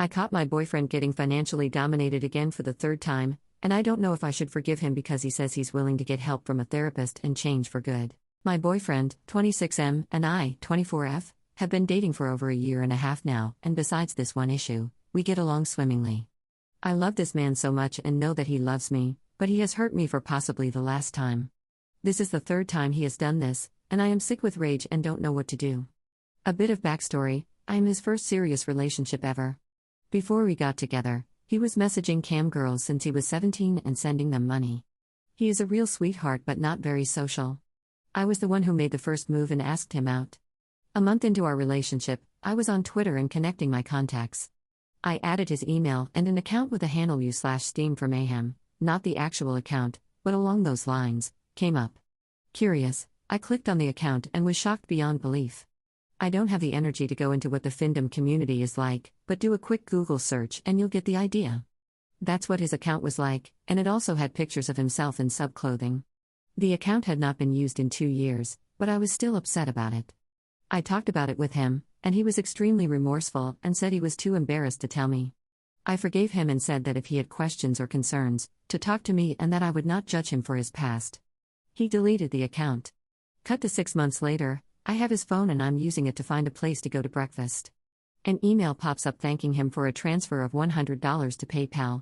I caught my boyfriend getting financially dominated again for the third time, and I don't know if I should forgive him because he says he's willing to get help from a therapist and change for good. My boyfriend, 26M, and I, 24F, have been dating for over a year and a half now, and besides this one issue, we get along swimmingly. I love this man so much and know that he loves me, but he has hurt me for possibly the last time. This is the third time he has done this, and I am sick with rage and don't know what to do. A bit of backstory: I am his first serious relationship ever. Before we got together, he was messaging cam girls since he was 17 and sending them money. He is a real sweetheart but not very social. I was the one who made the first move and asked him out. A month into our relationship, I was on Twitter and connecting my contacts. I added his email and an account with a handle amuse/steam for mayhem, not the actual account, but along those lines, came up. Curious, I clicked on the account and was shocked beyond belief. I don't have the energy to go into what the fandom community is like, but do a quick Google search and you'll get the idea. That's what his account was like, and it also had pictures of himself in subclothing. The account had not been used in 2 years, but I was still upset about it. I talked about it with him, and he was extremely remorseful and said he was too embarrassed to tell me. I forgave him and said that if he had questions or concerns, to talk to me and that I would not judge him for his past. He deleted the account. Cut to 6 months later, I have his phone and I'm using it to find a place to go to breakfast. An email pops up thanking him for a transfer of $100 to PayPal.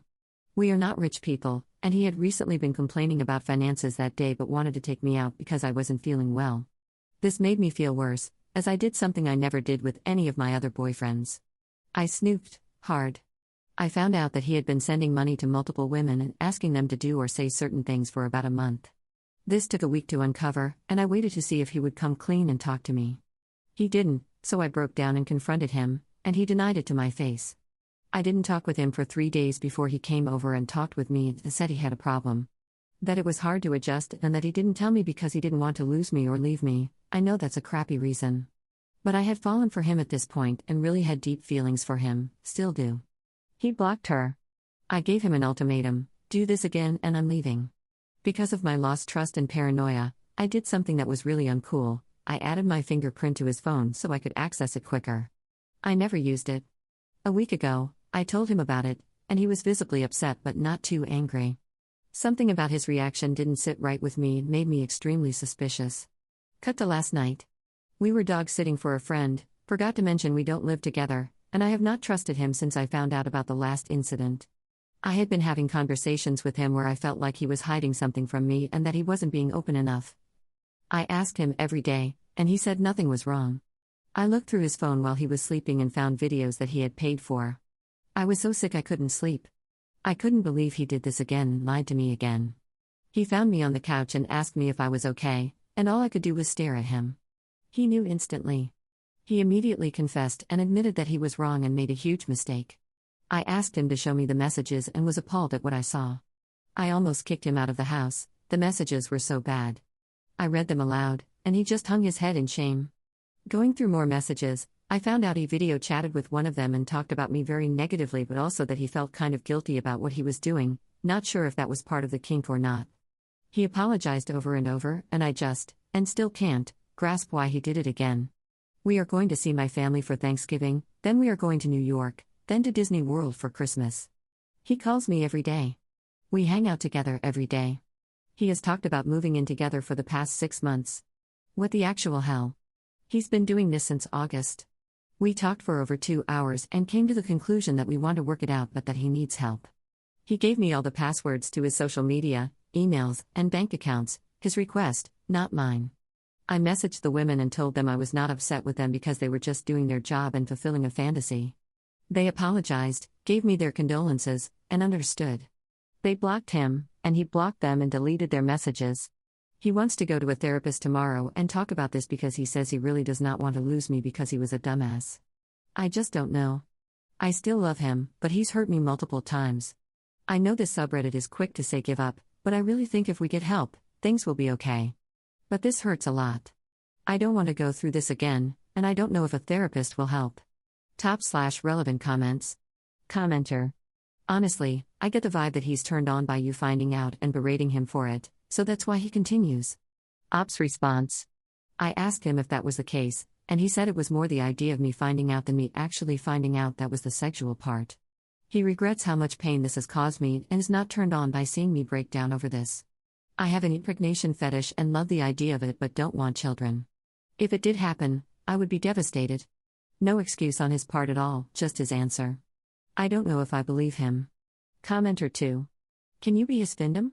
We are not rich people, and he had recently been complaining about finances that day but wanted to take me out because I wasn't feeling well. This made me feel worse, as I did something I never did with any of my other boyfriends. I snooped hard. I found out that he had been sending money to multiple women and asking them to do or say certain things for about a month. This took a week to uncover, and I waited to see if he would come clean and talk to me. He didn't, so I broke down and confronted him, and he denied it to my face. I didn't talk with him for 3 days before he came over and talked with me and said he had a problem. That it was hard to adjust and that he didn't tell me because he didn't want to lose me or leave me. I know that's a crappy reason. But I had fallen for him at this point and really had deep feelings for him, still do. He blocked her. I gave him an ultimatum: do this again and I'm leaving. Because of my lost trust and paranoia, I did something that was really uncool. I added my fingerprint to his phone so I could access it quicker. I never used it. A week ago, I told him about it, and he was visibly upset but not too angry. Something about his reaction didn't sit right with me and made me extremely suspicious. Cut to last night. We were dog-sitting for a friend, forgot to mention we don't live together, and I have not trusted him since I found out about the last incident. I had been having conversations with him where I felt like he was hiding something from me and that he wasn't being open enough. I asked him every day, and he said nothing was wrong. I looked through his phone while he was sleeping and found videos that he had paid for. I was so sick I couldn't sleep. I couldn't believe he did this again and lied to me again. He found me on the couch and asked me if I was okay, and all I could do was stare at him. He knew instantly. He immediately confessed and admitted that he was wrong and made a huge mistake. I asked him to show me the messages and was appalled at what I saw. I almost kicked him out of the house, the messages were so bad. I read them aloud, and he just hung his head in shame. Going through more messages, I found out he video chatted with one of them and talked about me very negatively, but also that he felt kind of guilty about what he was doing, not sure if that was part of the kink or not. He apologized over and over, and I just, and still can't, grasp why he did it again. We are going to see my family for Thanksgiving, then we are going to New York, then to Disney World for Christmas. He calls me every day. We hang out together every day. He has talked about moving in together for the past 6 months. What the actual hell? He's been doing this since August. We talked for over 2 hours and came to the conclusion that we want to work it out but that he needs help. He gave me all the passwords to his social media, emails, and bank accounts, his request, not mine. I messaged the women and told them I was not upset with them because they were just doing their job and fulfilling a fantasy. They apologized, gave me their condolences, and understood. They blocked him, and he blocked them and deleted their messages. He wants to go to a therapist tomorrow and talk about this because he says he really does not want to lose me because he was a dumbass. I just don't know. I still love him, but he's hurt me multiple times. I know this subreddit is quick to say give up, but I really think if we get help, things will be okay. But this hurts a lot. I don't want to go through this again, and I don't know if a therapist will help. /relevant comments. Commenter. Honestly, I get the vibe that he's turned on by you finding out and berating him for it, so that's why he continues. Ops response. I asked him if that was the case, And he said it was more the idea of me finding out than me actually finding out that was the sexual part. He regrets how much pain this has caused me and is not turned on by seeing me break down over this. I have an impregnation fetish and love the idea of it but don't want children. If it did happen, I would be devastated. No excuse on his part at all, just his answer. I don't know if I believe him. Commenter 2. Can you be his findom?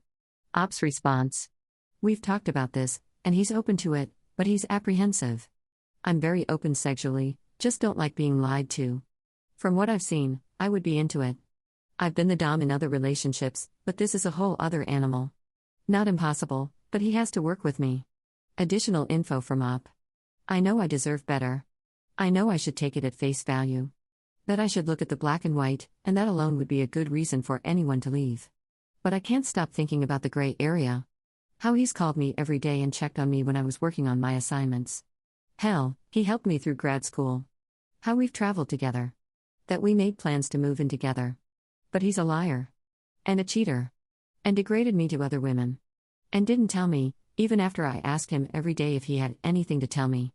Ops response. We've talked about this, and he's open to it, but he's apprehensive. I'm very open sexually, just don't like being lied to. From what I've seen, I would be into it. I've been the dom in other relationships, but this is a whole other animal. Not impossible, but he has to work with me. Additional info from Op. I know I deserve better. I know I should take it at face value. That I should look at the black and white, and that alone would be a good reason for anyone to leave. But I can't stop thinking about the gray area. How he's called me every day and checked on me when I was working on my assignments. Hell, he helped me through grad school. How we've traveled together. That we made plans to move in together. But he's a liar. And a cheater. And degraded me to other women. And didn't tell me, even after I asked him every day if he had anything to tell me.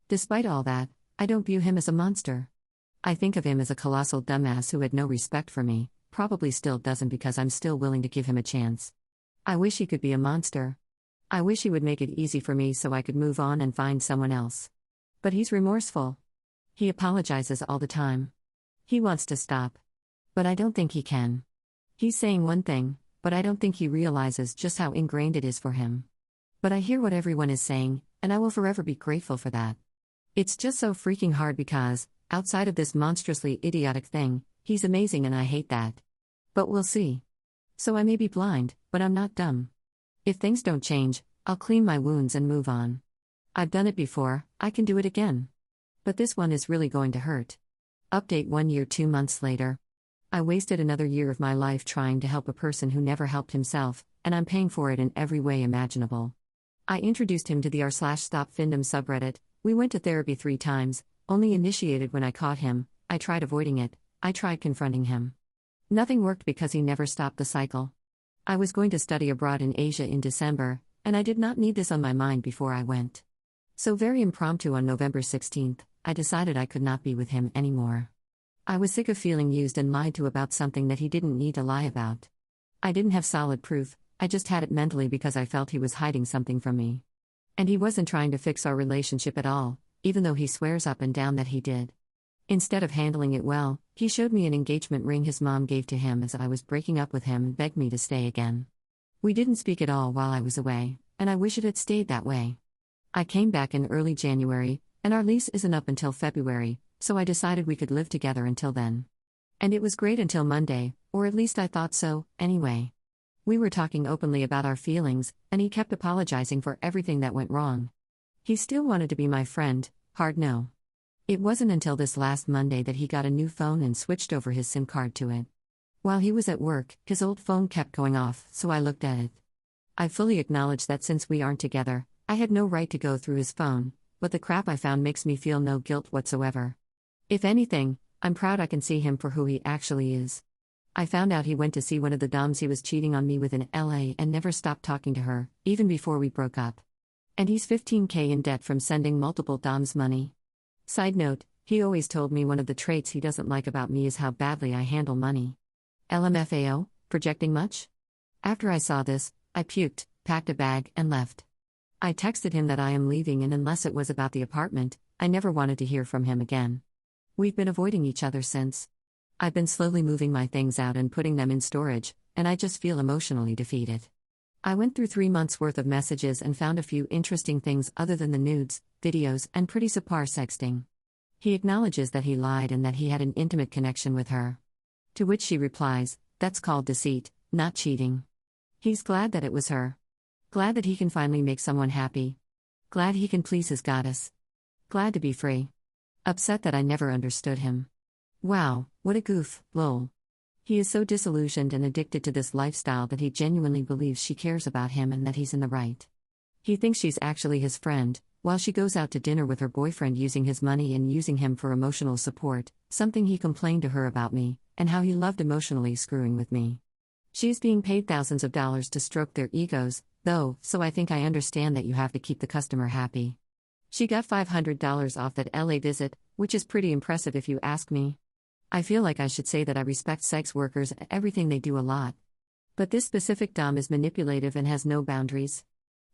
Despite all that, I don't view him as a monster. I think of him as a colossal dumbass who had no respect for me, probably still doesn't because I'm still willing to give him a chance. I wish he could be a monster. I wish he would make it easy for me so I could move on and find someone else. But he's remorseful. He apologizes all the time. He wants to stop. But I don't think he can. He's saying one thing, but I don't think he realizes just how ingrained it is for him. But I hear what everyone is saying, and I will forever be grateful for that. It's just so freaking hard because, outside of this monstrously idiotic thing, he's amazing and I hate that. But we'll see. So I may be blind, but I'm not dumb. If things don't change, I'll clean my wounds and move on. I've done it before, I can do it again. But this one is really going to hurt. Update 1 year 2 months later. I wasted another year of my life trying to help a person who never helped himself, and I'm paying for it in every way imaginable. I introduced him to the r/stop findom subreddit. We went to therapy 3 times, only initiated when I caught him. I tried avoiding it, I tried confronting him. Nothing worked because he never stopped the cycle. I was going to study abroad in Asia in December, and I did not need this on my mind before I went. So very impromptu on November 16th, I decided I could not be with him anymore. I was sick of feeling used and lied to about something that he didn't need to lie about. I didn't have solid proof, I just had it mentally because I felt he was hiding something from me. And he wasn't trying to fix our relationship at all, even though he swears up and down that he did. Instead of handling it well, he showed me an engagement ring his mom gave to him as I was breaking up with him and begged me to stay again. We didn't speak at all while I was away, and I wish it had stayed that way. I came back in early January, and our lease isn't up until February, so I decided we could live together until then. And it was great until Monday, or at least I thought so, anyway. We were talking openly about our feelings, and he kept apologizing for everything that went wrong. He still wanted to be my friend, hard no. It wasn't until this last Monday that he got a new phone and switched over his SIM card to it. While he was at work, his old phone kept going off, so I looked at it. I fully acknowledge that since we aren't together, I had no right to go through his phone, but the crap I found makes me feel no guilt whatsoever. If anything, I'm proud I can see him for who he actually is. I found out he went to see one of the doms he was cheating on me with in LA and never stopped talking to her, even before we broke up. And he's $15,000 in debt from sending multiple doms money. Side note, he always told me one of the traits he doesn't like about me is how badly I handle money. LMFAO, projecting much? After I saw this, I puked, packed a bag, and left. I texted him that I am leaving, and unless it was about the apartment, I never wanted to hear from him again. We've been avoiding each other since. I've been slowly moving my things out and putting them in storage, and I just feel emotionally defeated. I went through 3 months' worth of messages and found a few interesting things other than the nudes, videos, and pretty subpar sexting. He acknowledges that he lied and that he had an intimate connection with her. To which she replies, "That's called deceit, not cheating." He's glad that it was her. Glad that he can finally make someone happy. Glad he can please his goddess. Glad to be free. Upset that I never understood him. Wow, what a goof, lol. He is so disillusioned and addicted to this lifestyle that he genuinely believes she cares about him and that he's in the right. He thinks she's actually his friend, while she goes out to dinner with her boyfriend using his money and using him for emotional support, something he complained to her about me, and how he loved emotionally screwing with me. She is being paid thousands of dollars to stroke their egos, though, so I think I understand that you have to keep the customer happy. She got $500 off that LA visit, which is pretty impressive if you ask me. I feel like I should say that I respect sex workers and everything they do a lot. But this specific dom is manipulative and has no boundaries.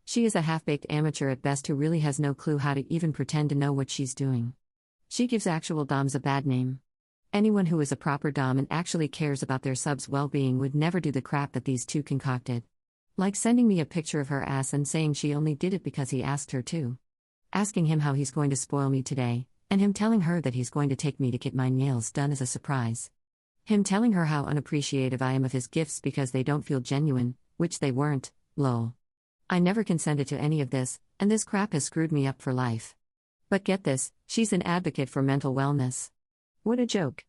She is a half-baked amateur at best who really has no clue how to even pretend to know what she's doing. She gives actual doms a bad name. Anyone who is a proper dom and actually cares about their sub's well-being would never do the crap that these two concocted. Like sending me a picture of her ass and saying she only did it because he asked her to. Asking him how he's going to spoil me today, and him telling her that he's going to take me to get my nails done as a surprise. Him telling her how unappreciative I am of his gifts because they don't feel genuine, which they weren't, lol. I never consented to any of this, and this crap has screwed me up for life. But get this, she's an advocate for mental wellness. What a joke.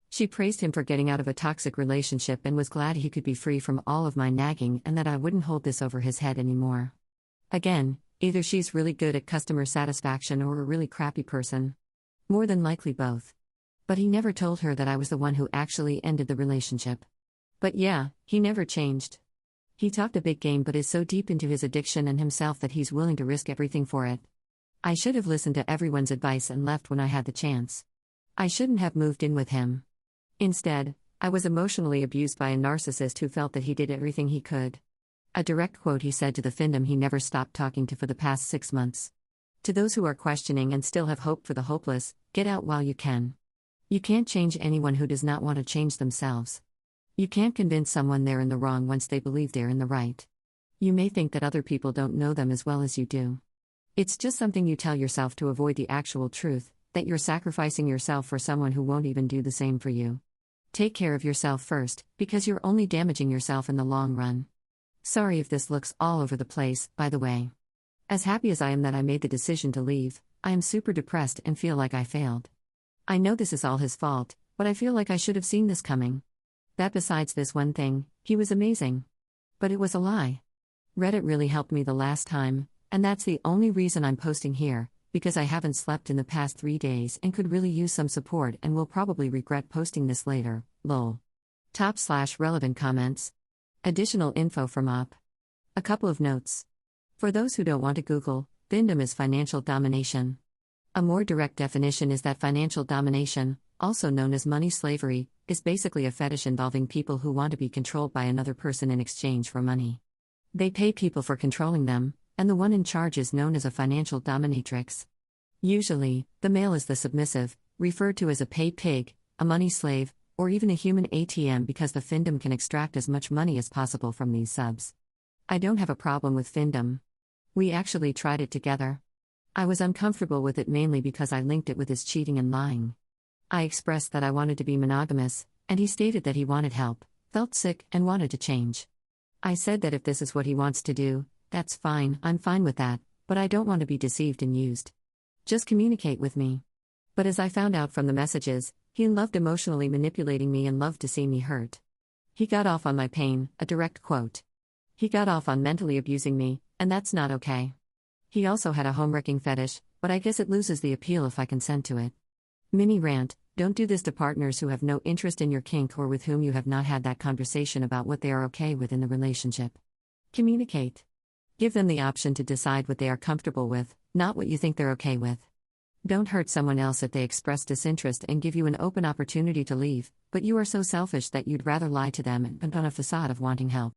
She praised him for getting out of a toxic relationship and was glad he could be free from all of my nagging and that I wouldn't hold this over his head anymore. Again, either she's really good at customer satisfaction or a really crappy person. More than likely both. But he never told her that I was the one who actually ended the relationship. But yeah, he never changed. He talked a big game but is so deep into his addiction and himself that he's willing to risk everything for it. I should have listened to everyone's advice and left when I had the chance. I shouldn't have moved in with him. Instead, I was emotionally abused by a narcissist who felt that he did everything he could. A direct quote he said to the findom he never stopped talking to for the past 6 months. To those who are questioning and still have hope for the hopeless, get out while you can. You can't change anyone who does not want to change themselves. You can't convince someone they're in the wrong once they believe they're in the right. You may think that other people don't know them as well as you do. It's just something you tell yourself to avoid the actual truth, that you're sacrificing yourself for someone who won't even do the same for you. Take care of yourself first, because you're only damaging yourself in the long run. Sorry if this looks all over the place, by the way. As happy as I am that I made the decision to leave, I am super depressed and feel like I failed. I know this is all his fault, but I feel like I should have seen this coming. That besides this one thing, he was amazing. But it was a lie. Reddit really helped me the last time, and that's the only reason I'm posting here, because I haven't slept in the past 3 days and could really use some support and will probably regret posting this later, lol. /relevant comments. Additional info from up. A couple of notes. For those who don't want to Google, findom is financial domination. A more direct definition is that financial domination, also known as money slavery, is basically a fetish involving people who want to be controlled by another person in exchange for money. They pay people for controlling them, and the one in charge is known as a financial dominatrix. Usually, the male is the submissive, referred to as a pay pig, a money slave, or even a human ATM because the findom can extract as much money as possible from these subs. I don't have a problem with findom. We actually tried it together. I was uncomfortable with it mainly because I linked it with his cheating and lying. I expressed that I wanted to be monogamous, and he stated that he wanted help, felt sick, and wanted to change. I said that if this is what he wants to do, that's fine, I'm fine with that, but I don't want to be deceived and used. Just communicate with me. But as I found out from the messages, he loved emotionally manipulating me and loved to see me hurt. He got off on my pain, a direct quote. He got off on mentally abusing me, and that's not okay. He also had a home-wrecking fetish, but I guess it loses the appeal if I consent to it. Mini rant, don't do this to partners who have no interest in your kink or with whom you have not had that conversation about what they are okay with in the relationship. Communicate. Give them the option to decide what they are comfortable with, not what you think they're okay with. Don't hurt someone else if they express disinterest and give you an open opportunity to leave, but you are so selfish that you'd rather lie to them and put on a facade of wanting help.